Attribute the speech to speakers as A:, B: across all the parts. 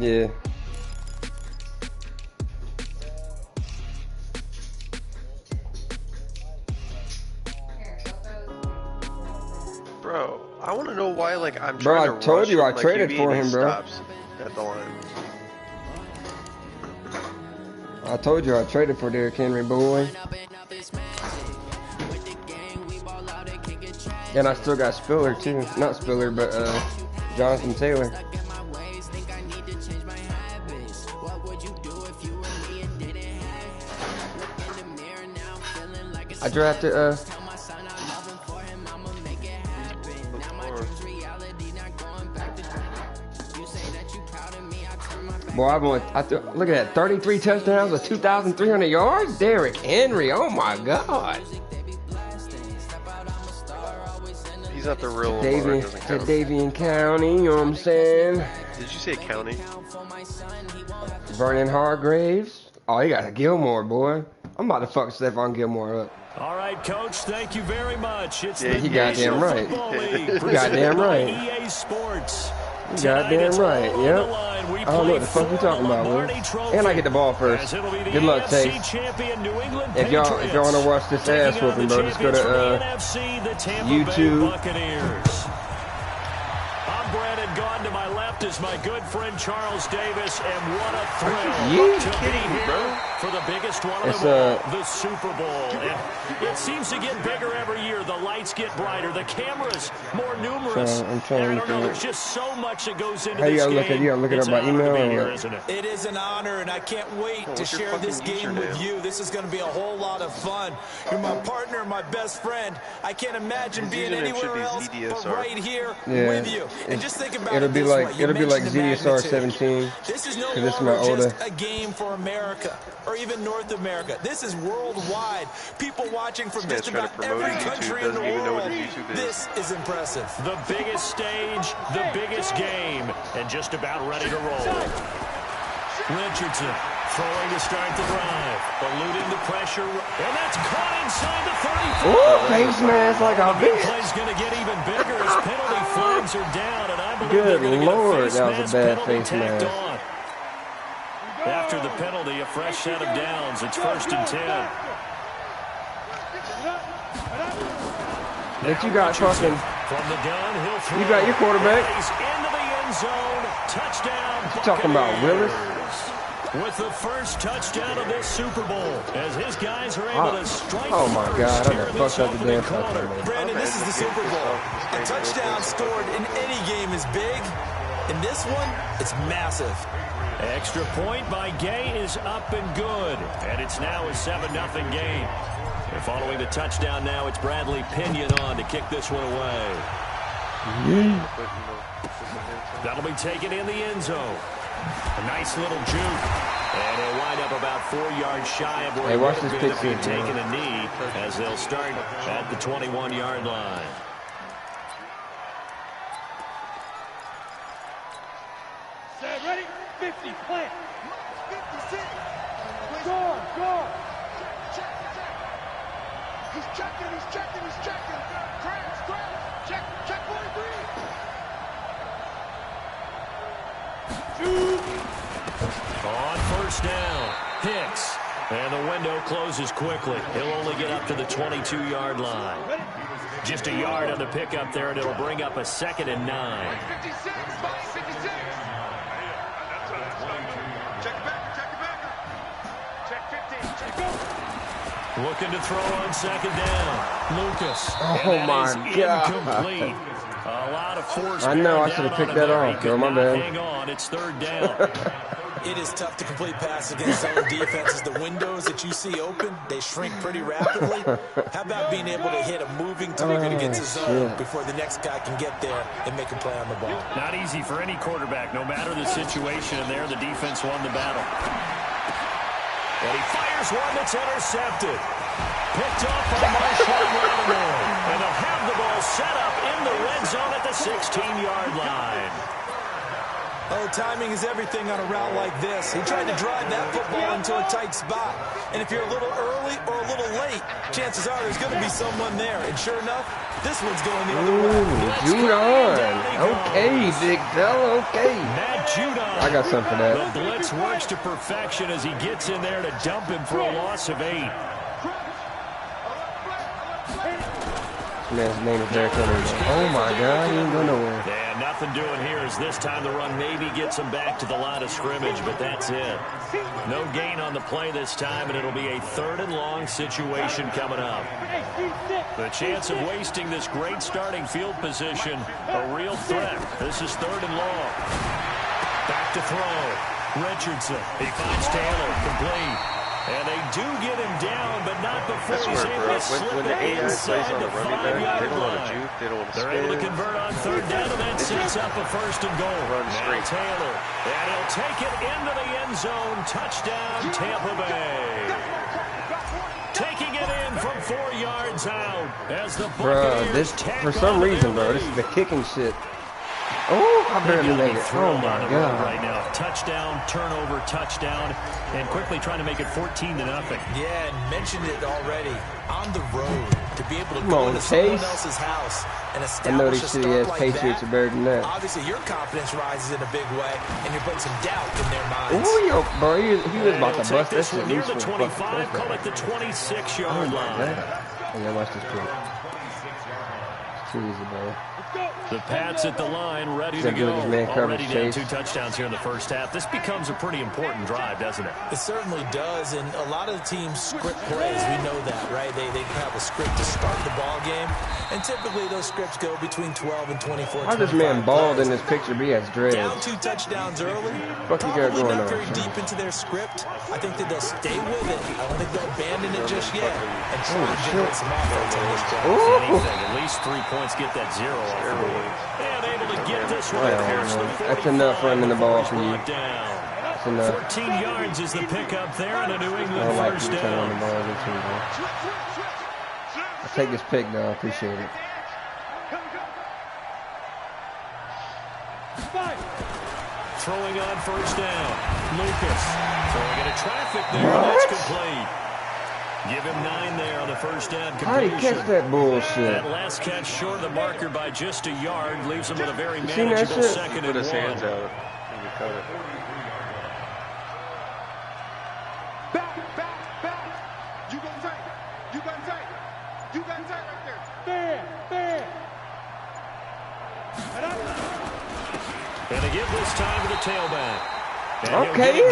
A: Yeah.
B: Bro, I want to know why, like, I'm trying to rush.
A: Bro, I told you I
B: like,
A: traded for him, bro.
B: Stops at the line.
A: I told you I traded for Derrick Henry, boy. And I still got Spiller, too. Not Spiller, but, Jonathan Taylor. I drafted, boy, look at that, 33 touchdowns with 2,300 yards? Derrick Henry, oh my God.
B: He's not the real
A: Davian County, you know what I'm saying?
B: Did you say county?
A: Vernon Hargraves. Oh, he got a Gilmore, boy. I'm about to fuck Stephon Gilmore up.
C: All right, Coach, thank you very much. It's
A: yeah, he goddamn right.
C: He
A: goddamn right.
C: EA Sports.
A: You goddamn right, yep. I don't know what the fuck you talking about, Will. And I get the ball first. Good luck, Tate. If y'all want to watch this ass whooping, bro, just go to YouTube.
C: I'm Brandon Gaughan. To my left is my good friend Charles Davis, and what a thrill
A: to
C: be here for the biggest one of them all, the Super Bowl. And it seems to get bigger every year. The lights get brighter, the cameras more numerous.
A: I'm trying
C: I don't know, there's just so much that goes into
A: this
C: game.
A: You gotta look it up by email.
C: Here, isn't it?
D: It is an honor, and I can't wait to share this game with you. This is going to be a whole lot of fun. You're my partner, my best friend. I can't imagine being anywhere else but right here with you. And just think about
A: it'll be like zDSR17's.
D: This is no longer just a game for America or even North America. This is worldwide. People watching from just about every country in the world. This is impressive.
C: The biggest stage, the biggest game, and just about ready to roll. Richardson throwing to start the drive, eluding the pressure, and that's caught inside the 34.
A: Ooh, face mask like a bitch.
C: The play's going to get even bigger as penalty flags are down, and I believe
A: good
C: they're
A: Lord, that was a bad face
C: mask.
A: mask.
C: After the penalty, a fresh set of downs. It's 1st and 10.
A: That you got fucking.
C: From the gun, he'll throw.
A: You got your quarterback.
C: He's into the end zone. Touchdown.
A: You talking about Willis?
C: With the first touchdown of this Super Bowl, as his guys are able to strike.
A: Oh my God! I done fucked up the damn touchdown.
D: Brandon, this is the Super Bowl. A touchdown scored in any game is big. In this one, it's massive.
C: Extra point by Gay is up and good, and it's now a 7-0 game. And following the touchdown now, it's Bradley Pinion on to kick this one away. That'll be taken in the end zone. A nice little juke. And he'll wind up about 4 yards shy of where he would have been if he had taken a knee, as they'll start at the 21-yard line.
E: Set, ready? 50, plant. 56. Go. He's checking. Check 43.
C: On first down, Hicks. And the window closes quickly. He'll only get up to the 22-yard line. Just a yard on the pickup there, and it'll bring up a 2nd and 9.
E: 56, 56.
C: Looking to throw on 2nd down. Lucas.
A: Oh my God.
C: Incomplete. A lot of force.
A: I know, I should have picked that off, girl. My bad.
C: Hang on, it's 3rd down.
D: It is tough to complete passes against zone defenses. The windows that you see open, they shrink pretty rapidly. How about being able to hit a moving target against a zone before the next guy can get there and make a play on the ball?
C: Not easy for any quarterback, no matter the situation. And there, the defense won the battle. And he fires one that's intercepted. Picked off by Marshawn Lattimore. And they'll have the ball set up in the red zone at the 16-yard line.
D: Oh, timing is everything on a route like this. He tried to drive that football into a tight spot. And if you're a little early or a little late, chances are there's going to be someone there. And sure enough, this one's going the other way.
A: Judon. Okay, big fella. Okay.
C: Matt Judon.
A: I got something for that.
C: The blitz works to perfection as he gets in there to dump him for a loss of 8.
A: Man's name is Derek Henry. Oh my God, he ain't going nowhere.
C: And nothing doing here as this time the run maybe gets him back to the line of scrimmage, but that's it. No gain on the play this time, and it'll be a 3rd and long situation coming up. The chance of wasting this great starting field position, a real threat. This is 3rd and long. Back to throw. Richardson. He finds Taylor. Complete. And they do get him down, but not before he's able to slip
B: when the AI plays on the running back, they don't want to juke, they don't want to spin.
C: They're able to convert on 3rd down, and that sets up a 1st and goal.
B: Run straight.
C: Now Taylor, and he'll take it into the end zone. Touchdown, Tampa Bay. Taking it in from 4 yards out as the Buccaneers
A: for some reason, bro, this is the kicking shit. Oh, I barely made it. Oh, my God.
C: Right now, touchdown, turnover, touchdown, and quickly trying to make it 14-0.
D: Yeah, and mentioned it already. On the road, to be able to go into someone else's house and establish a start like
A: Patriots are better than that.
D: Obviously, your confidence rises in a big way, and you're putting some doubt in their minds.
A: Oh, yo, bro, he was about to bust
C: this
A: shit.
C: Near the 25, call it the 26-yard line.
A: Yeah, watch this play. It's too easy, bro.
C: The Pats at the line, ready to go. Already down 2 touchdowns here in the first half. This becomes a pretty important drive, doesn't it?
D: It certainly does, and a lot of the teams script plays. We know that, right? They have a script to start the ball game, and typically those scripts go between 12 and 24.
A: How this man bald in this picture be as dreads?
D: Down 2 touchdowns early.
A: What you got going
D: not
A: on?
D: very deep into their script. I think that they'll stay with it. I don't think they'll abandon it just yet, and try to generate some offense on this drive.
C: Anything, at least 3 points, get that 0 off the board. And able to get this one across the 45.
A: That's enough running the ball for you.
C: That's enough. 14 yards is the pickup there on a New England first down.
A: I'll take this pick, though. I appreciate it.
C: Throwing on first down. Lucas throwing into traffic there. That's complete. Give him 9 there on the first down completion.
A: How did he catch that bullshit?
C: That last catch short of the marker by just a yard leaves him with a very manageable 2nd and 1.
B: Put his hands out and you cut it.
E: Back. You got tight. You got tight right there. There.
C: And they give this time to the tailback.
A: Okay,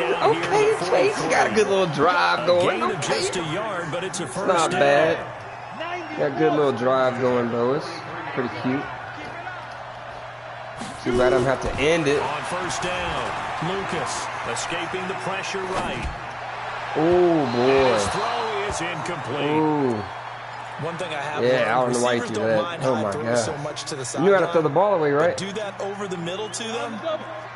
A: Chase got a good little drive going.
C: Gain of just a yard, but it's a first
A: not
C: down.
A: bad. Got a good little drive going, bro. It's pretty cute. Too bad I'm have to end it.
C: On first down, Lucas escaping the pressure right.
A: Oh boy.
C: His throw is incomplete.
A: Ooh.
D: One thing I have
A: I don't know why you do that. Oh my God.
D: So much to the
A: you knew how to throw the ball away, right?
D: Do that over the middle to them,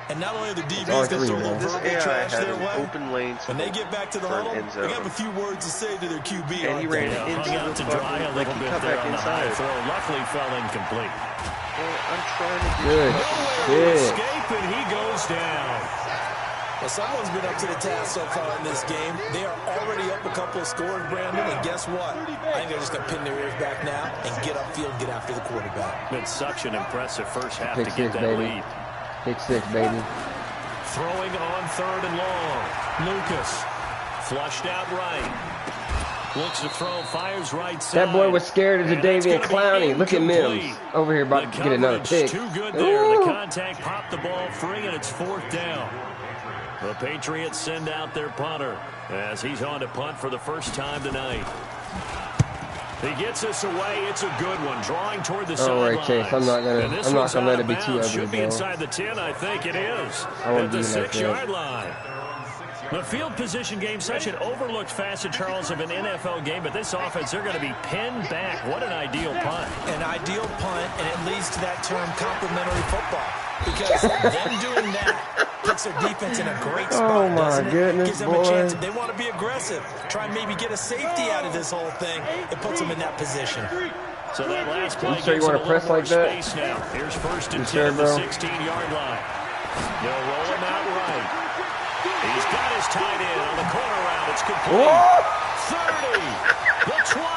D: and not only the DBs can throw a little verbal trash their way.
B: Open lane
D: when they get back to the huddle, they have a few words to say to their QB.
B: And he ran into
C: hung out to dry a little bit there on the high throw. Luckily fell incomplete.
B: Well, I'm trying to
A: good shit.
C: Escape, and he goes down.
D: Well, someone's been up to the task so far in this game. They are already up a couple of scores, Brandon, and guess what? I think they're just going to pin their ears back now and get upfield, get after the quarterback.
C: Been such an impressive first half
A: Pick
C: to
A: six,
C: get that
A: baby.
C: lead.
A: Pick 6, baby.
C: Throwing on 3rd and long. Lucas flushed out right. Looks to throw, fires right side.
A: That boy was scared of Jadeveon Clowney. Look at Mims over here about to get another pick.
C: Too good there. The contact popped the ball free, and it's 4th down. The Patriots send out their punter as he's on to punt for the first time tonight. He gets us away. It's a good one. Drawing toward the sidelines.
A: All right, Chase. I'm not gonna let it be too ugly,
C: Should be
A: bro.
C: inside the 10, I think it is.
A: I won't
C: At the
A: do like
C: 6-yard line. The field position game, such an overlooked facet, Charles, of an NFL game, but this offense, they're going to be pinned back. What an ideal punt.
D: An ideal punt, and it leads to that term complimentary football. Because them doing that puts their defense in a great spot.
A: Oh, my goodness,
D: Gives them
A: boy.
D: a chance. If they want to be aggressive, try and maybe get a safety out of this whole thing. It puts them in that position.
C: So that last play
A: you sure you
C: gives
A: want
C: them
A: to
C: a
A: press
C: little
A: like
C: more
A: that?
C: space now. Here's 1st and 10
A: sure,
C: at the
A: bro?
C: 16-yard line. They'll roll him out right. He's got his tight end on the corner route. It's complete. Whoa! 30. The 20.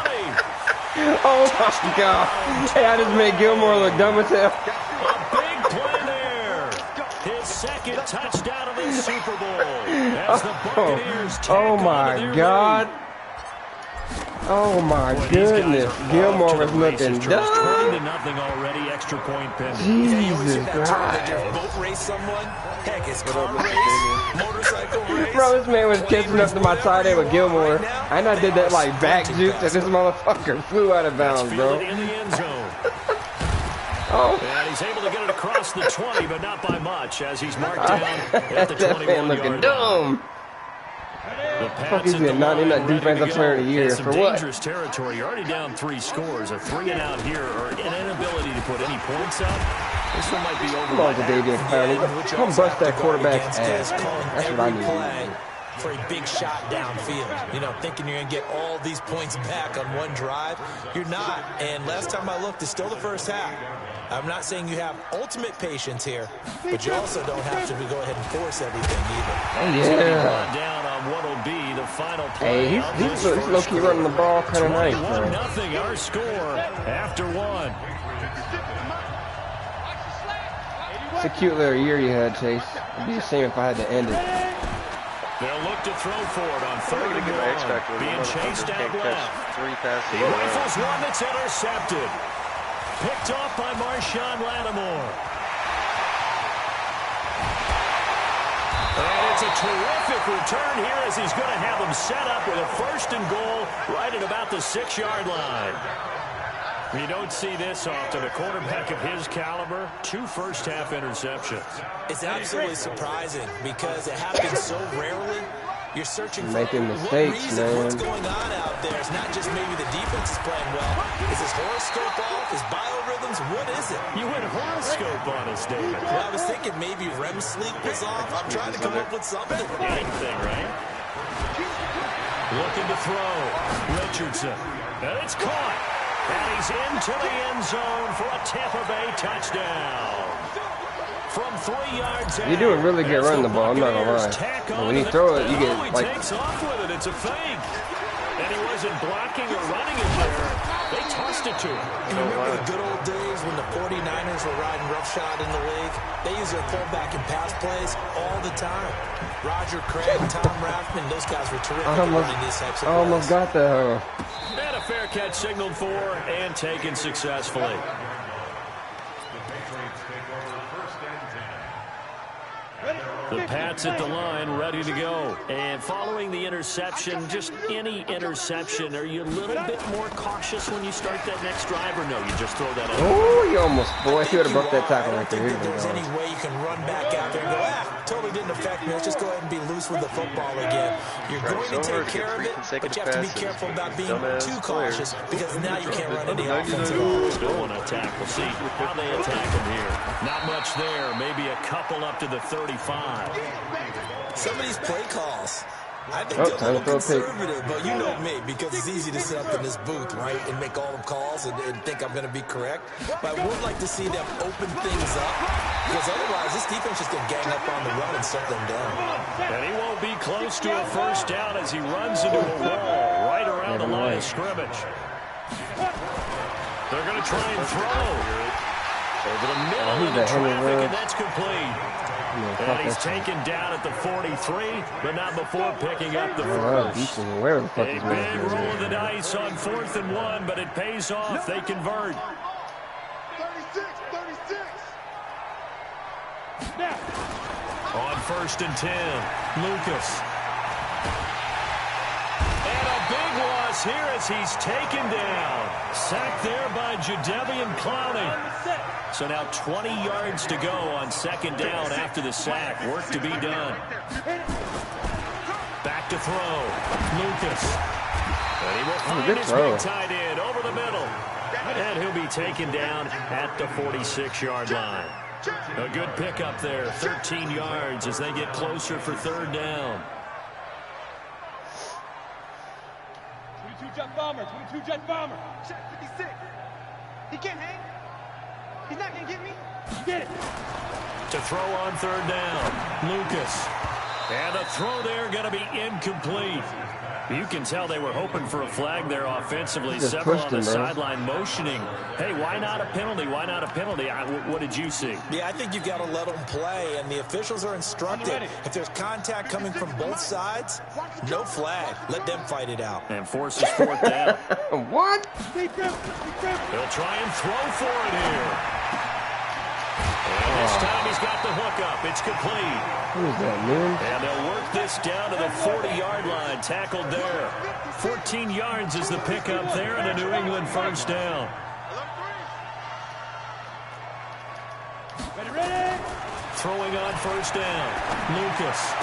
A: Oh, my God. Hey, I just made Gilmore look dumb as hell.
C: A big play there. His second touchdown of the Super Bowl. As the Buccaneers
A: oh my God. Oh my goodness. Gilmore was looking dumb.
C: 20-0 already, extra point pending.
A: Jesus Christ.
D: Boat race someone? Heck, it's car race, motorcycle race.
A: Bro, this man was catching up to my tight end with Gilmore. And I did that like back juke that this motherfucker flew out of bounds, bro.
C: In the end zone.
A: Oh.
C: And he's able to get it across the 20, but not by much, as he's marked down at the 21-yard line.
A: Looking dumb.
C: The
A: fuck is it? Not in that defensive player of the year for what?
C: Dangerous territory. You're already down 3 scores. A 3-and-out here, or an inability to put any points up. This one might be over.
A: Come on, David Clowney. Come bust that quarterback's ass. That's what I need to do.
D: For a big shot downfield, you know, thinking you're gonna get all these points back on one drive. You're not. And last time I looked, it's still the first half. I'm not saying you have ultimate patience here, but you also don't have to go ahead and force everything either.
A: Oh, yeah.
C: Down on what'll be the final play.
A: Hey, he's low-key running the ball kind of nice, bro.
C: 21-0 our score after 1.
A: It's a cute little year you had, Chase. It'd be a shame if I had to end it.
C: They'll look to throw for it on 3rd and 1. Being chased out left.
B: 3 passes.
C: He rifles one that's intercepted. Picked off by Marshawn Lattimore. And it's a terrific return here as he's going to have them set up with a 1st and goal right at about the 6-yard line. You don't see this often. A quarterback of his caliber, 2 first-half interceptions.
D: It's absolutely surprising because it happens so rarely. You're searching for
A: making mistakes, man.
D: What's going on out there? It's not just maybe the defense is playing well. Is his horoscope off? His biorhythms? What is it?
C: You went horoscope on us, David.
D: Well, I was thinking maybe REM sleep was off. I'm trying to come up with something.
C: Anything, right? Looking to throw. Richardson. And it's caught. And he's into the end zone for a Tampa Bay touchdown. From 3 yards out.
A: You're doing really good running the ball, I'm not gonna lie. But when you throw it, you get like...
C: He takes off with it. It's a fake. And he wasn't blocking or running it there. They tossed it to him.
D: You remember the good old days when the 49ers were riding roughshod in the league? They used their fullback in pass plays all the time. Roger Craig, Tom Rathman, those guys were terrific at running these types of plays.
A: I almost got the...
C: And a fair catch signaled for and taken successfully. The Pats at the line, ready to go. And following the interception, just any interception, are you a little bit more cautious when you start that next drive, or no, you just throw that out?
A: Oh, you almost, boy, if you would have broke that tackle right there.
D: If there's any way you can run back out there and go, totally didn't affect me. Let's just go ahead and be loose with the football again. You're going to take care of it, but you have to be careful about being too cautious because now you can't run any offense at all.
C: Still want to attack. We'll see how they attack him here. Not much there. Maybe a couple up to the 35.
D: Some of these play calls, I think they're a little conservative, but you know me, because it's easy to sit up in this booth, right, and make all the calls and think I'm going to be correct. But I would like to see them open things up, because otherwise this defense is going to gang up on the run and shut them down.
C: And he won't be close to a first down as he runs into a wall right around the line of scrimmage. They're going to try and throw. Over the middle of the traffic, and that's complete. And he's taken down at the 43, but not before picking up the first. A big roll of the dice on 4th and 1, but it pays off. They convert.
E: 36.
C: On 1st and 10, Lucas. And a big loss here as he's taken down. Sacked there by Jadeveon Clowney. So now 20 yards to go on 2nd down after the sack. Work to be done. Back to throw. Lucas. And he will find his big tight end over the middle. And he'll be taken down at the 46-yard line. A good pickup there. 13 yards as they get closer for 3rd down.
E: 22 jet bomber. Check 56. He can't hang. He's not going to get me. Get it.
C: to throw on third down. Lucas. And the throw there going to be incomplete. You can tell they were hoping for a flag there offensively. Several on the sideline motioning. Hey, why not a penalty? Why not a penalty? What did you see?
D: Yeah, I think you've got to let them play, and the officials are instructed. If there's contact coming from both sides, no flag. Let them fight it out.
C: And forces fourth down.
A: What?
C: They'll try and throw for it here. And this time he's got the hook up. It's complete.
A: Who's that, man?
C: And they'll work this down to the 40-yard line. Tackled there. 14 yards is the pickup there, and a New England first down.
E: Ready.
C: Throwing on first down. Lucas.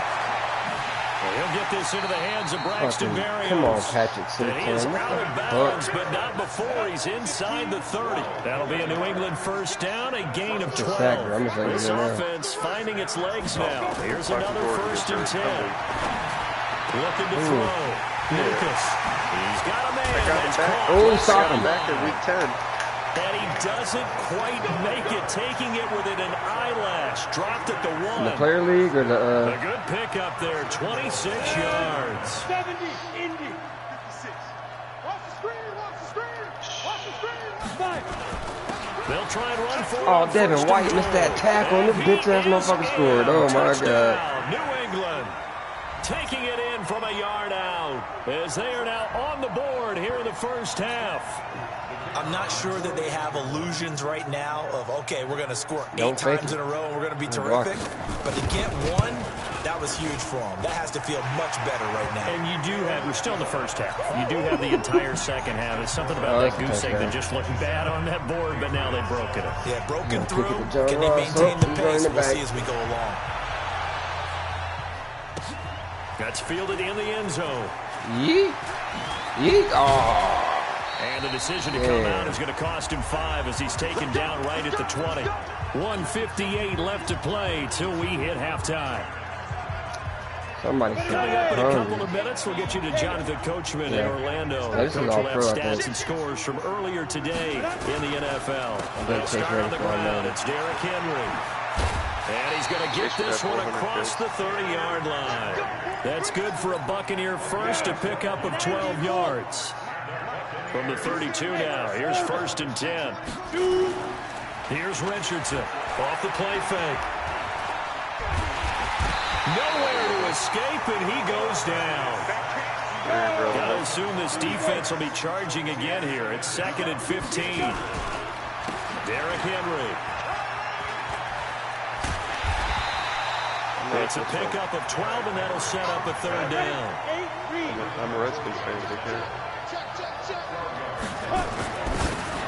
C: Well, he'll get this into the hands of Braxton Berrios.
A: Come on, Patrick.
C: And he is out of bounds, but not before. He's inside the 30. That'll be a New England first down, a gain of 12. This offense finding its legs now. Here's another 1st and 10. Looking to throw. Lucas. He's got a man. That's caught.
A: Oh, stop him.
B: Back at week 10.
C: And he doesn't quite make it, taking it within an eyelash. Dropped at the 1.
A: The player league or the...
C: A good pickup there, 26 yards.
E: 70, Indy, 56. Watch the screen, watch the screen, watch the screen. 5.
C: They'll try and run for it.
A: Oh, Devin White missed that tackle, and this bitch-ass motherfucker scored. Oh, my God.
C: New England taking it in from a yard out as they are now on the board here in the first half.
D: I'm not sure that they have illusions right now of, okay, we're going to score 8 times in a row and we're going to be terrific. But to get one, that was huge for them. That has to feel much better right now.
C: And you do have, we're still in the first half. You do have the entire second half. It's something about that goose egg that just looked bad on that board, but now they've broken it.
D: Yeah, broken through. Can they maintain the pace? We'll see as we go along.
C: That's fielded in the end zone.
A: Yeet. Yeet. Oh.
C: And the decision to come out is going to cost him 5 as he's taken down right at the 20. 1:58 left to play till we hit halftime.
A: Somebody
C: coming up in a couple of minutes, we'll get you to Jonathan Coachman in Orlando. Coach will have stats and scores from earlier today in the NFL. Let's start on the ground. It's Derrick Henry. And he's going to get this one across the 30-yard line. That's good for a Buccaneer first, a pickup of 12 yards. From the 32 now, here's 1st and 10. Here's Richardson off the play fake. Nowhere to escape, and he goes down. Gotta assume this defense will be charging again here. It's 2nd and 15. Derrick Henry. It's a pickup of 12, and that'll set up a 3rd down.
B: I'm a Redskins fan, big here.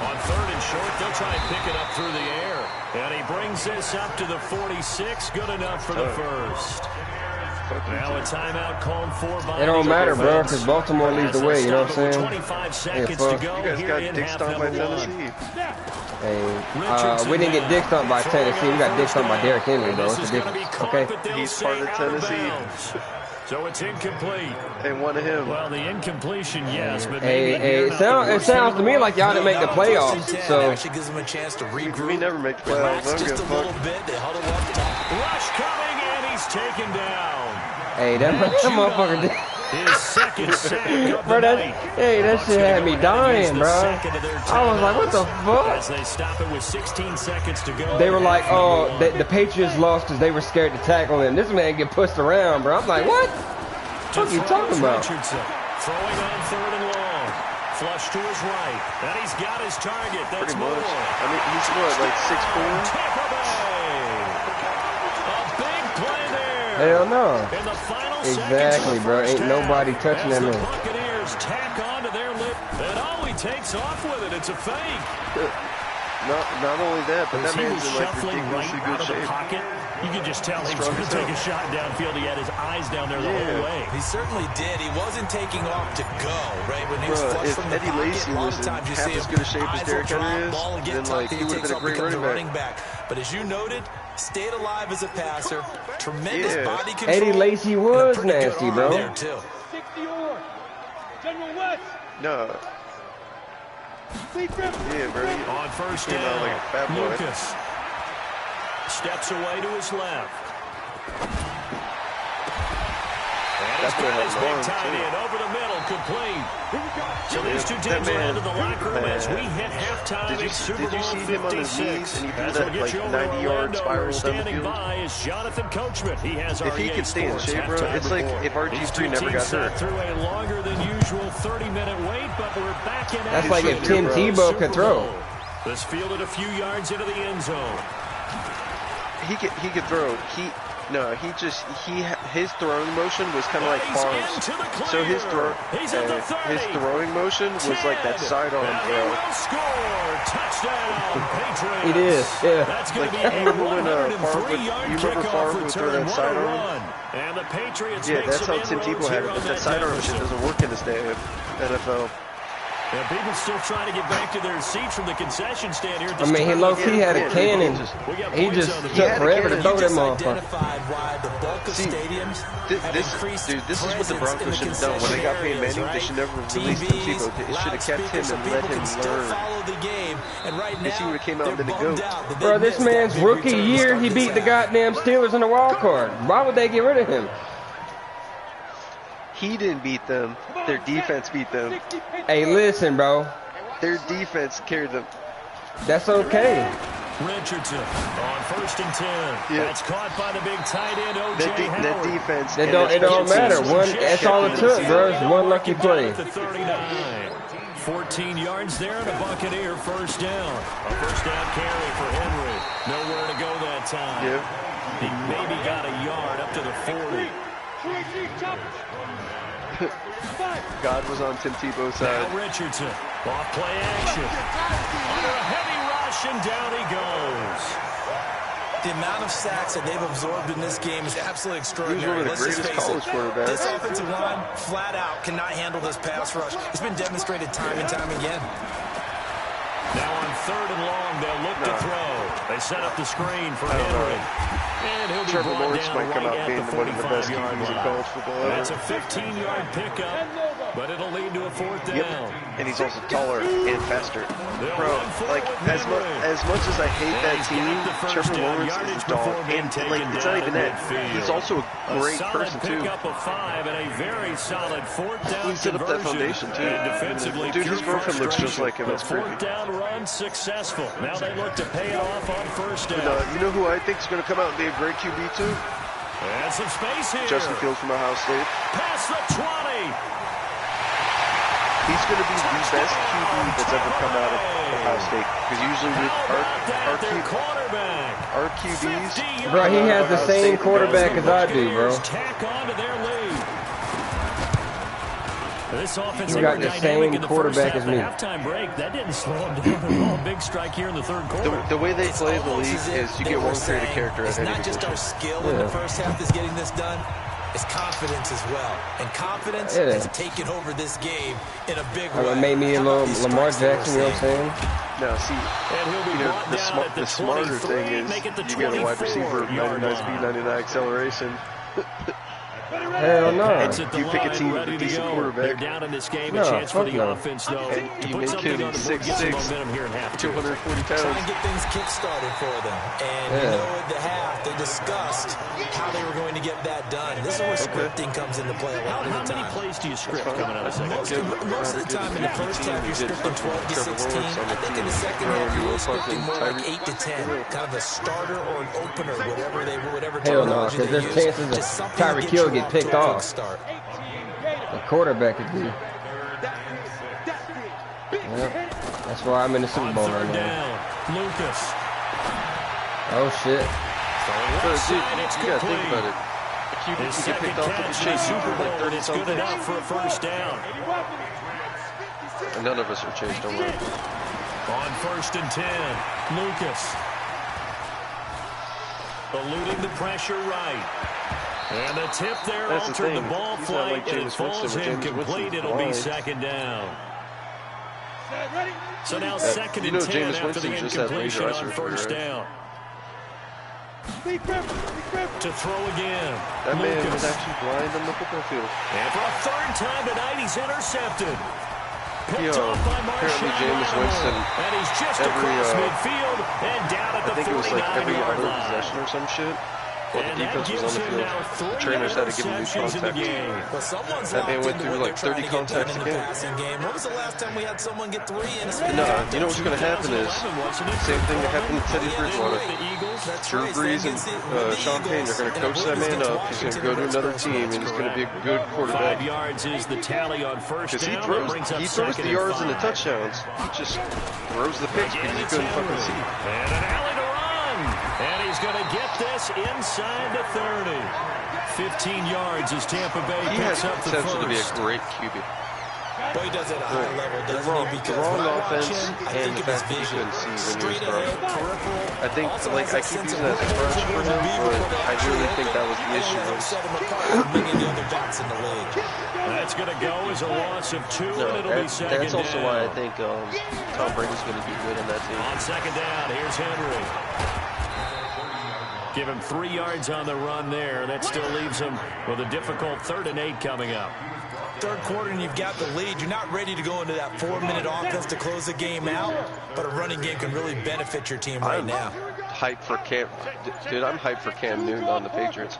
C: On 3rd and short, they'll try and pick it up through the air. And he brings this up to the 46. Good enough for the first. Now a timeout called for by...
A: It don't matter, bro, because Baltimore leads the way, you know what I'm saying?
C: 25 seconds to go.
B: You guys got dick stomped by Tennessee.
A: Hey, we didn't get dick stomped by Tennessee. We got dick stomped by Derrick Henry, bro. What's the difference? Okay?
B: He's part of Tennessee.
C: So it's incomplete.
B: They wanted him.
C: Well, the incompletion, yes, but
A: it sounds to me like y'all didn't make the playoffs. So
D: actually gives them a chance to regroup.
B: We never make the playoffs.
D: Relax just a little bit. They huddle up top.
C: Rush coming, and he's taken down.
A: Hey, that motherfucker did.
C: His second sack.
A: Bro, that shit had me dying, bro. I was like, what the fuck?
C: As they stop it with 16 seconds to go.
A: They were like, oh, the Patriots lost because they were scared to tackle him. This man get pushed around, bro. I'm like, what? What are you talking about?
C: Richardson throwing on 3rd and long. Flush to his right. And he's got his target. That's more.
B: I mean, he's what, like 6'4"?
C: Tampa Bay. A big play there.
A: Hell no.
C: In the final
A: exactly, bro. Ain't nobody touching that man.
C: The Buccaneers tack onto their lip, and oh, he takes off with it. It's a fake.
B: Not only that, but that man's in like ridiculously
C: right
B: good shape.
C: Pocket. You could just tell he was going to take a shot downfield. He had his eyes down there the whole way.
D: He certainly did. He wasn't taking off to go, right? When he was flushed from the
B: Eddie Lacy was in half as good a shape as Derrick Henry is, then like he would have been a great running back.
D: But as you noted, stayed alive as a passer. Tremendous body control.
A: Eddie Lacy was nasty, bro.
D: There too.
E: 60 or General West.
B: No. Yeah, bro.
C: On 1st
B: Came out
C: down,
B: like a fat boy.
C: Lucas. steps away to his left.
B: That's what
C: his big
B: happened.
C: tight end over the middle, complete. So these two teams are headed to the locker room as we hit halftime in Super Bowl 56.
B: Did you see him on his knees and he threw that like 90-yard spiral down the field?
C: By is Jonathan Coachman. He has
B: if he can stay in shape, bro, it's like if RG3 never got hurt.
C: Through a longer than usual 30-minute wait, but we're back in.
A: That's like if Tim Tebow could throw.
C: This fielded a few yards into the end zone.
B: He could throw. His throwing motion was kind of like Favre's. So his throwing motion was like that sidearm throw.
C: Touchdown, Patriots.
A: It is, yeah.
C: That's going to be
B: you remember when Favre would throw that sidearm?
C: And the Patriots
B: yeah, that's how Tim Tebow had it. But that sidearm shit doesn't work in this day of NFL.
C: Yeah, people still trying to get back to their seats from the concession stand here.
A: I mean, he low-key had a cannon. He just took forever to throw that motherfucker.
B: This is what the Broncos should have done. When they got Peyton Manning, they should never release Tim Tebow. They should have kept him and let him learn. If he would have came out and been the GOAT.
A: Bro, this man's rookie year, he beat the goddamn Steelers in the wild card. Why would they get rid of him?
B: He didn't beat them. Their defense beat them.
A: Hey, listen, bro.
B: Their defense carried them.
A: That's okay.
C: Richardson on 1st and 10.
B: Yeah.
C: That's caught by the big tight end, O.J. Howard.
B: That defense.
A: It don't matter. That's all it took, bro. It's one lucky play.
C: 14 yards there and a Buccaneer first down. A first down carry for Henry. Nowhere to go that time.
B: Yep.
C: He maybe got a yard up to the 40.
B: God was on Tim Tebow's side.
C: Now Richardson, off play action. Under a heavy rush, and down he goes.
D: The amount of sacks that they've absorbed in this game is absolutely extraordinary.
B: He was one of the greatest college quarterbacks.
D: This offensive line, flat out, cannot handle this pass rush. It's been demonstrated time and time again.
C: Now on 3rd and long, they'll look to throw. They set up the screen for Henry. And he'll be
B: Trevor
C: brought
B: Lawrence
C: down
B: might come
C: right
B: out being
C: at the
B: one of the best
C: 45-yard
B: QBs in
C: line.
B: college football ever.
C: That's a 15-yard pickup, but it'll lead to a 4th down.
B: Yep. And he's also taller and faster. Bro, like, as much as I hate that team, Trevor Lawrence is a dog. And, like, it's not even that. He's also a great person, too.
C: Pickup of 5 and a very solid 4th down
B: He set up that foundation, too.
C: Defensively,
B: dude, his girlfriend looks just like him. It's
C: the
B: crazy.
C: 4th down run successful. Now they look to pay it off on 1st down.
B: But, you know who I think is going to come out and be a great QB, too?
C: And some space here.
B: Justin Fields from Ohio State.
C: Past the 20.
B: He's going to be the best QB that's ever come out of Ohio State. Because usually with our QBs...
A: Bro, he has the same quarterback as I do, bro.
C: Tack on to their lead. This offense,
A: You got the same quarterback as me.
C: Halftime break, that didn't slow him down at all. Big strike here in the 3rd quarter.
B: The way they play the league is you get one creative character at any
D: It's not just our skill in the first half that's getting this done. It's confidence as well. And confidence has taken over this game in a big way.
A: It made me a little Lamar Jackson, you know what I'm saying?
B: Now, see, the smarter thing is you get a wide receiver, 99 speed, 99 acceleration.
A: Hell no.
B: You pick a team with a decent quarterback.
C: They're down in this game. A chance for the offense, though,
B: and
C: to
B: you
C: put
B: make
C: something
B: him
C: on the board, get some momentum here in half.
B: 240 pounds.
D: Trying to get things kick-started for them. And you know, at the half, they discussed how they were going to get that done. This is where scripting comes into play a lot of the time.
C: How many plays do you script coming out of second?
D: Most of the time in the first half, you're scripting 12 to 16. I think in the second half, you're scripting more like 8 to 10. Kind of a starter or an opener, whatever
A: Hell no, because there's chances of Tyreek Hill get picked off. The quarterback could be. Yep. That's why I'm in the Super Bowl right now.
C: Lucas.
A: Oh shit.
B: Dude, you gotta think about it. A QB can get picked off with a chase for like 30-something.
C: Good enough for a first down.
B: And none of us are chased, don't worry.
C: On 1st and 10, Lucas. Eluding the pressure right. And the tip there altered the ball flight, and it falls incomplete. It'll be 2nd down. So now 2nd and 10 after the incompletion on 1st down. To throw again.
B: That man was actually blind on the football field.
C: And for a 3rd time tonight, he's intercepted.
B: Apparently Jameis Winston, every other possession or some shit, while the defense was on the field, the trainers had to give him new contact. That man went through like 30 contacts a game.
D: When was the last time we had someone get 3 in a
B: No, you know what's going to happen is, same thing that happened to Teddy Bridgewater. Drew Brees and Sean Payne are going to coach that man up. He's going to go to another team, and he's going to be a good quarterback.
C: 5 yards is the tally on first
B: down.
C: Because
B: he throws the yards and the touchdowns. He just throws the picks because he couldn't fucking see.
C: And an alley to run. And he's going to get this inside the 30. 15 yards as Tampa Bay picks up the first.
B: He has potential to be a great QB.
D: But he does it at a high level, doesn't he? Because
B: the wrong
D: when I
B: offense
D: watch him, I
B: and
D: think
B: the
D: of his
B: fact that he
D: vision.
B: couldn't see when he was
D: Straight ahead, peripheral.
B: I think, like, I keep using that as a crutch for him, but I really think that was the issue.
D: Set him apart from many of the other backs in the league.
C: That's going to go as a loss of 2, and it'll be second down.
B: That's also why I think Tom Brady's going to be good on that team.
C: On second down, here's Henry. Give him 3 yards on the run there. That still leaves him with a difficult 3rd and 8 coming up.
D: Third quarter and you've got the lead. You're not ready to go into that 4-minute offense to close the game out, but a running game can really benefit your team right now.
B: Hyped for Cam. Dude, I'm hyped for Cam Newton on the Patriots.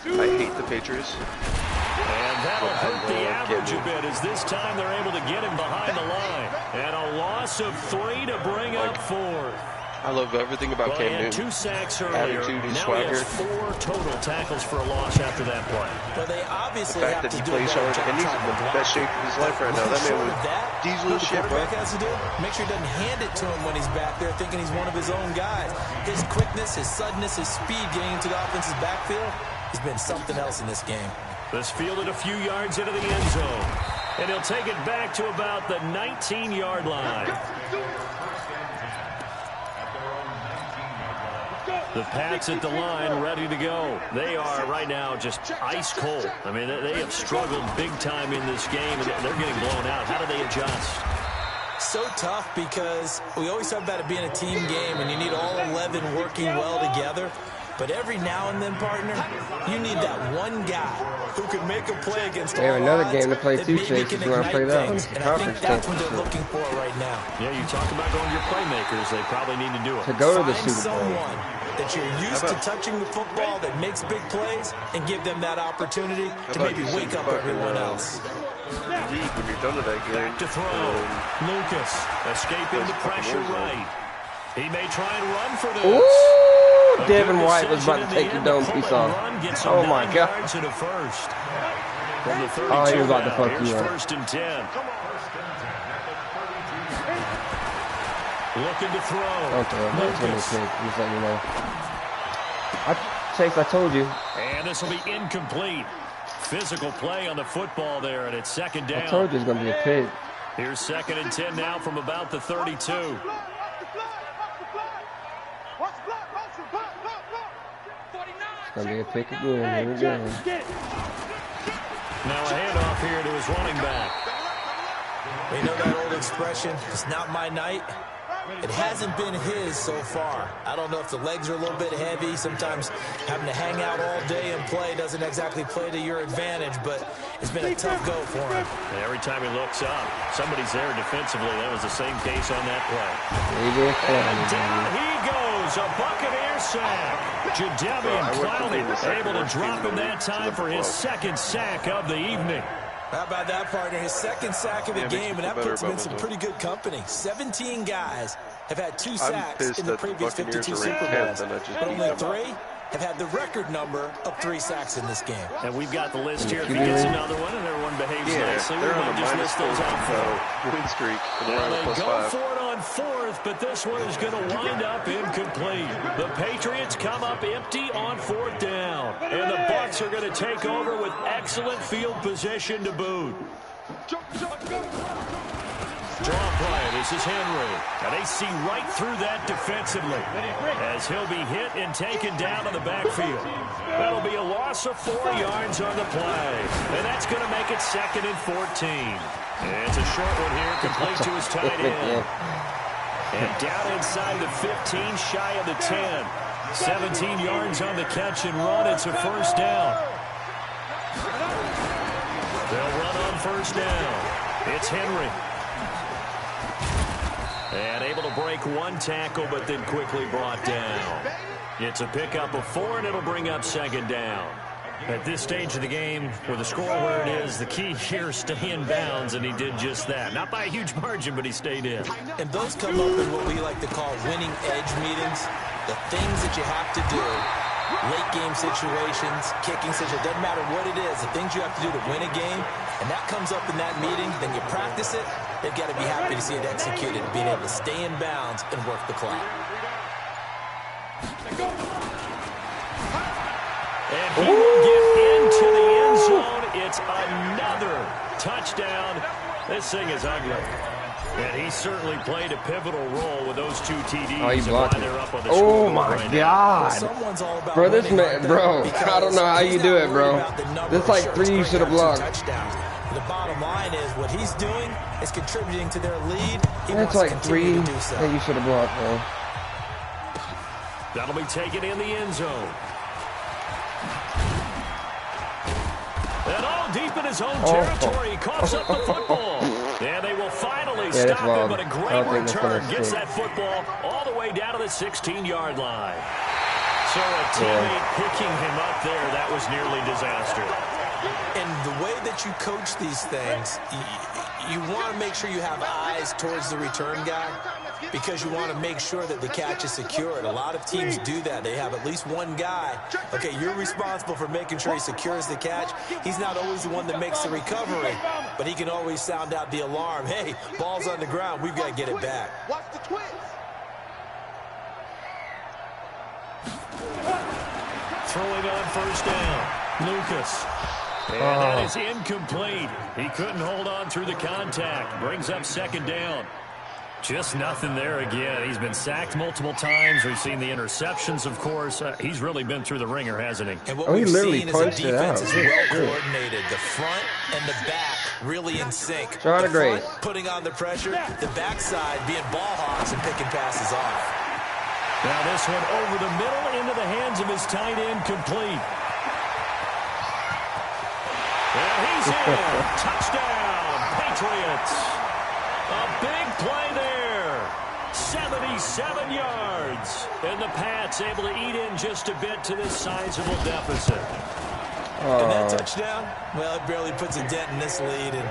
B: I hate the Patriots.
C: And that'll hurt the average a bit as this time they're able to get him behind the line. And a loss of 3 to bring up 4th.
B: I love everything about Cam Newton.
C: 2 sacks earlier.
B: Attitude,
C: now he has 4 total tackles for a loss after that play.
D: But they obviously
B: the fact that he plays hard and he's in the best shape of his life right now. That man was diesel as shit, bro.
D: Has to do, make sure he doesn't hand it to him when he's back there thinking he's one of his own guys. His quickness, his suddenness, his speed getting into the offense's backfield has been something else in this game.
C: This fielded a few yards into the end zone. And he'll take it back to about the 19-yard line. The Pats at the line, ready to go. They are right now just ice cold. I mean, they have struggled big time in this game, and they're getting blown out. How do they adjust?
D: So tough because we always talk about it being a team game, and you need all 11 working well together. But every now and then, partner, you need that one guy who can make a play against all
A: another
D: odds
A: game to play too, Chase, if you want to play that one.
D: And I think that's what they're looking for right now.
C: Yeah, you talk about going to your playmakers. They probably need to do it.
A: To go to the
D: Find
A: Super Bowl.
D: someone that you're used to touching the football that makes big plays and give them that opportunity to maybe wake up everyone else.
B: When you're done with that game.
C: Back to throw. Lucas escaping the pressure right. He may try and run for this.
A: Ooh! Devin White was about to take the dome piece off. Oh my God. Oh, he was about to fuck you up.
C: 1st and 10. Looking to throw.
A: Don't throw it. That's what it's just letting you know. Chase, I told you.
C: And this will be incomplete. Physical play on the football there, and it's second down.
A: I told you it's going to be a pick.
C: Here's 2nd and 10 now from about the 32.
A: It's going to be a pick again. Here we go.
C: Now a handoff here to his running back.
D: You know that old expression, it's not my night? It hasn't been his so far. I don't know if the legs are a little bit heavy. Sometimes having to hang out all day and play doesn't exactly play to your advantage, but it's been a tough go for him.
C: And every time he looks up, somebody's there defensively. That was the same case on that play. And down he goes, a Buccaneer sack. Jadeveon Clowney able to drop him that time for his 2nd sack of the evening.
D: How about that, partner? His 2nd sack of the game, and that puts him in some pretty good company. 17 guys have had 2 sacks in the previous 52 Super Bowls, but only 3 have had the record number of 3 sacks in this game.
C: And we've got the list here. If he gets another one and everyone behaves nicely, we might just list those out for
B: win streak.
C: They go for it on 4th, but this one is going to wind up incomplete. The Patriots come up empty on 4th down, and the Bucs are going to take over with excellent field position to boot. Draw play. This is Henry. And they see right through that defensively as he'll be hit and taken down in the backfield. That'll be a loss of 4 yards on the play. And that's going to make it 2nd and 14. And it's a short one here, complete to his tight end. And down inside the 15, shy of the 10. 17 yards on the catch and run. It's a 1st down. They'll run on first down. It's Henry. And able to break one tackle, but then quickly brought down. It's a pickup of 4, and it'll bring up second down. At this stage of the game, with the score where it is, the key here is stay in bounds, and he did just that. Not by a huge margin, but he stayed in.
D: And those come up in what we like to call winning edge meetings. The things that you have to do, late game situations, kicking situations, doesn't matter what it is, the things you have to do to win a game, and that comes up in that meeting, then you practice it, they've got to be happy to see it executed, being able to stay in bounds and work the clock.
C: And he will get into the end zone. It's another touchdown. This thing is ugly. And he certainly played a pivotal role with those 2 TDs.
A: Oh, he blocked it.
C: The
A: oh, my God.
D: Well,
A: bro, this man, bro, I don't know how you do it, bro. There's like 3 you should have blocked.
D: The bottom line is what he's doing is contributing to their lead.
A: That's like 3 that you should have blocked, bro.
C: That'll be taken in the end zone. And all deep in his own territory, he coughs up the football. And they will finally stop him, but a great return gets that football all the way down to the 16-yard line. So a teammate picking him up there, that was nearly disaster.
D: And the way that you coach these things, you want to make sure you have eyes towards the return guy because you want to make sure that the catch is secured. A lot of teams do that. They have at least one guy. Okay, you're responsible for making sure he secures the catch. He's not always the one that makes the recovery, but he can always sound out the alarm. Hey, ball's on the ground. We've got to get it back.
E: Watch the twist.
C: Throwing on first down, Lucas. And that is incomplete. He couldn't hold on through the contact. Brings up second down. Just nothing there again. He's been sacked multiple times. We've seen the interceptions, of course. He's really been through the ringer, hasn't he?
D: And what we've seen is the defense is well coordinated. The front and the back really in sync. The front putting on the pressure. The backside being ball hawks and picking passes off.
C: Now this one over the middle into the hands of his tight end, complete. And he's in. Touchdown, Patriots. A big play there. 77 yards. And the Pats able to eat in just a bit to this sizable deficit.
D: And that touchdown, well, it barely puts a dent in this lead. And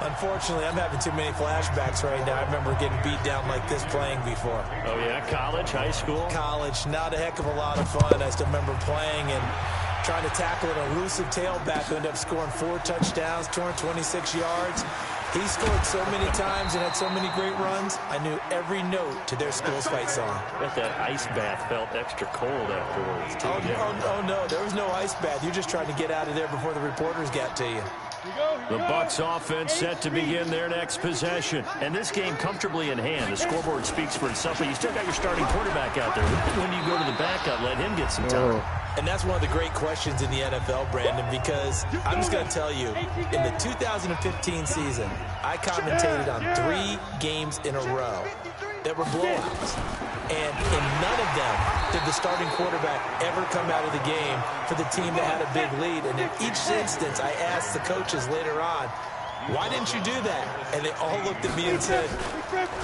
D: unfortunately, I'm having too many flashbacks right now. I remember getting beat down like this playing before.
C: Oh, yeah? College, high school?
D: College. Not a heck of a lot of fun. I still remember playing and trying to tackle an elusive tailback who ended up scoring 4 touchdowns, 226 yards. He scored so many times and had so many great runs, I knew every note to their school's fight song.
C: I bet that ice bath felt extra cold afterwards, too.
D: Oh, no, there was no ice bath. You're just trying to get out of there before the reporters got to you.
C: The Bucs offense set to begin their next possession. And this game comfortably in hand. The scoreboard speaks for itself, but you still got your starting quarterback out there. When you go to the backup, let him get some time.
D: And that's one of the great questions in the NFL, Brandon, because I'm just going to tell you, in the 2015 season, I commentated on 3 games in a row that were blowouts. And in none of them did the starting quarterback ever come out of the game for the team that had a big lead. And in each instance, I asked the coaches later on, why didn't you do that? And they all looked at me and said,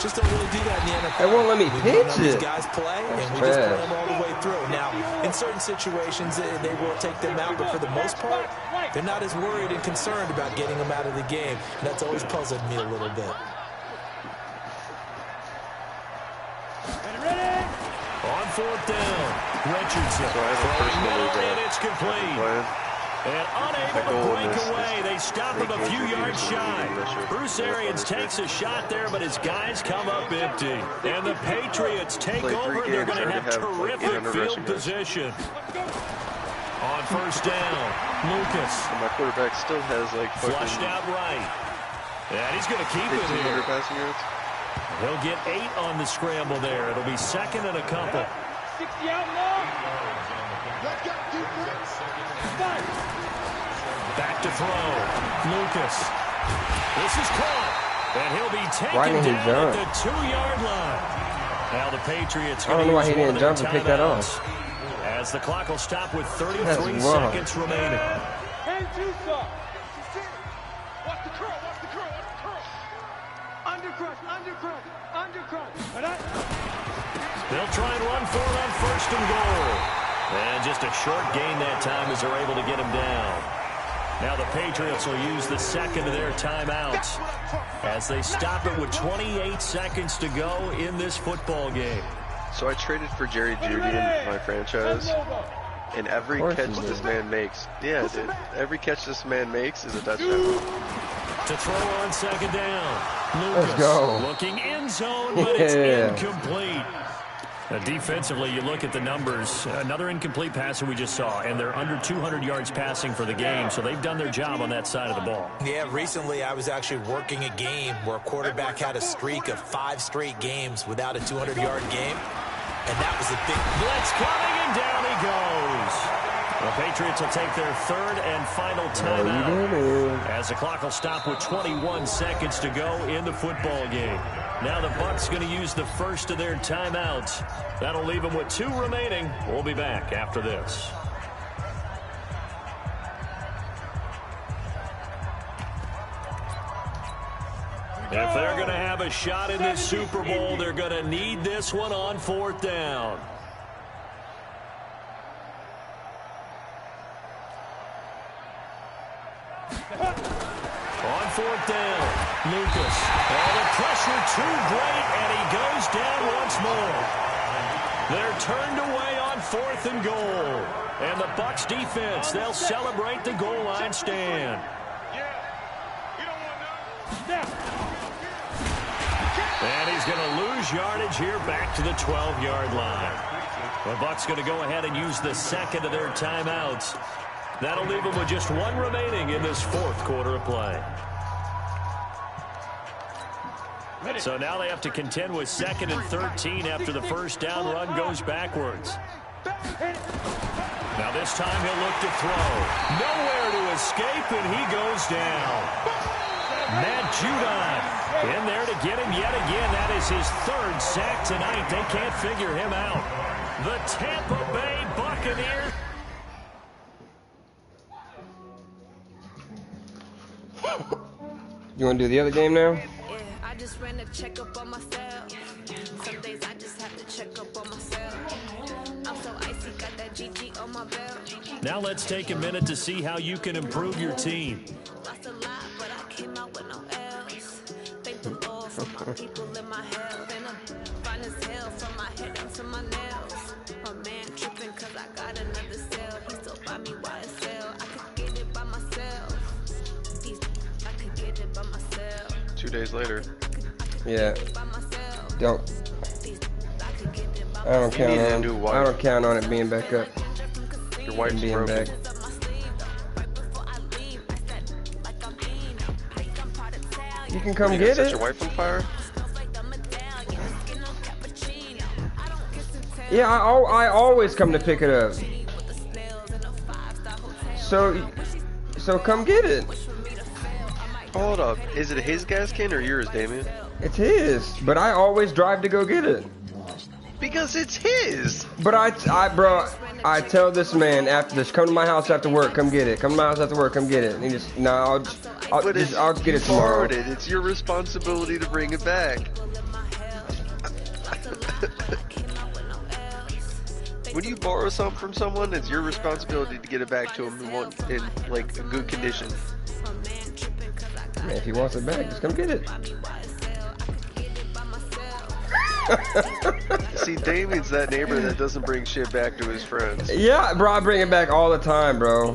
D: just don't really do that in the NFL.
A: They won't let me pitch it.
D: These guys play, and we just play them all the way through. Now, in certain situations, they will take them out, but for the most part, they're not as worried and concerned about getting them out of the game. And that's always puzzled me a little bit.
C: On fourth down, Richardson. And it's complete. And unable to break away. They stop him a few yards shy. Bruce Arians takes a shot there, but his guys come up empty. And the Patriots take over. They're going to have terrific field position. On first down, Lucas.
B: And my quarterback still has like
C: flushed out right. And he's going to keep it here.
B: Passing yards.
C: He'll get 8 on the scramble there. It'll be second and a couple.
E: 60 out long. Let's go.
C: Back to throw. Lucas. This is caught. And he'll be taken down at the 2-yard line. Now the Patriots.
A: I don't know why he didn't jump and pick that off.
C: As the clock will stop with 33 seconds remaining.
E: And 2 stop. Watch the cross.
C: They'll try and run for it on 1st and goal. And just a short gain that time as they're able to get him down. Now the Patriots will use the second of their timeouts as they stop it with 28 seconds to go in this football game.
B: So I traded for Jerry Jeudy in my franchise, and every catch this man makes, yeah, dude, every catch this man makes is a touchdown.
C: To throw on 2nd down.
A: Let's go.
C: Lucas looking end zone, but it's incomplete. Defensively, you look at the numbers. Another incomplete passer we just saw, and they're under 200 yards passing for the game, so they've done their job on that side of the ball.
D: Yeah, recently I was actually working a game where a quarterback had a streak of 5 straight games without a 200-yard game, and that was a big
C: blitz coming, and down he goes. The Patriots will take their 3rd and final timeout as the clock will stop with 21 seconds to go in the football game. Now the Bucs going to use the first of their timeouts. That'll leave them with 2 remaining. We'll be back after this. If they're going to have a shot in this Super Bowl, they're going to need this one on 4th down. On 4th down, Lucas. Oh, the pressure too great, and he goes down once more. They're turned away on 4th and goal. And the Bucs defense, they'll celebrate the goal line stand. And he's going to lose yardage here back to the 12-yard line. The Bucs going to go ahead and use the second of their timeouts. That'll leave them with just 1 remaining in this 4th quarter of play. So now they have to contend with 2nd and 13 after the first down run goes backwards. Now this time he'll look to throw. Nowhere to escape, and he goes down. Matt Judon in there to get him yet again. That is his 3rd sack tonight. They can't figure him out. The Tampa Bay Buccaneers.
A: You want to do the other game now?
F: Yeah, I just ran a checkup on myself. Some days I just have to check up on myself. I'm so icy, got that GG on my belt.
C: Now let's take a minute to see how you can improve your team.
F: Lost a lot, but I came out with no else. Thank the Lord for my people in my health. And I'm fine as hell from my head down to my nails. My man tripping cause I got another cell. He still buy me YSL. I could get it by myself. I could get it by myself.
B: 2 days later.
A: Yeah. I don't count on it being back up.
B: Your wife's
A: being
B: broken.
A: back. You can come get
B: Set
A: it.
B: your wife on fire?
A: Yeah, I always come to pick it up. So come get it.
B: Hold up. Is it his gas can or yours, Damien?
A: It's his, but I always drive to go get it.
B: Because it's his.
A: But bro, I tell this man after this, come to my house after work, come get it. Come to my house after work, come get it. And he just, no, I'll get it tomorrow.
B: It's your responsibility to bring it back. When you borrow something from someone, it's your responsibility to get it back to him in like good condition.
A: Man, if he wants it back, just come get it.
B: See, Damien's that neighbor that doesn't bring shit back to his friends.
A: Yeah, bro, I bring it back all the time, bro.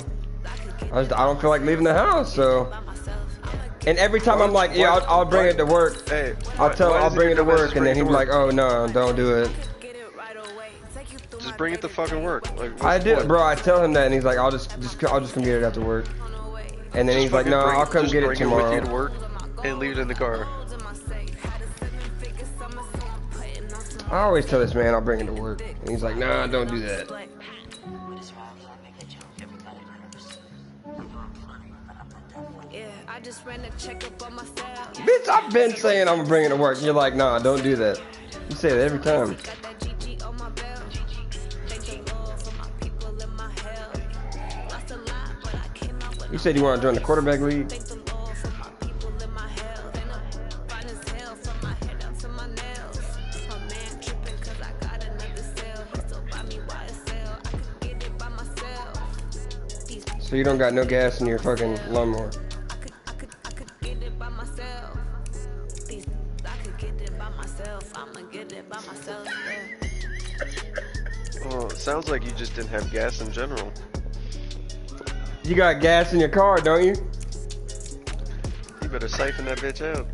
A: I don't feel like leaving the house, so. And every time I'm like, yeah, I'll bring it to work.
B: Hey,
A: I'll bring it to work, and then he's like, oh no, don't do it.
B: Just bring it to fucking work. Like,
A: I did, bro. I tell him that, and he's like, I'll just come get it after work. And then he's like, no, I'll come get it tomorrow.
B: Bring it with you to work and leave it in the car.
A: I always tell this man I'll bring it to work, and he's like, nah, don't do that. Bitch, I've been saying I'm gonna bring it to work. You're like, nah, don't do that. You say it every time. You said you want to join the quarterback league? So you don't got no gas in your fucking lawnmower.
F: I could get it by myself. I could get it by myself. I'ma get it by myself.
B: Oh, it sounds like you just didn't have gas in general.
A: You got gas in your car, don't you?
B: You better siphon that bitch out.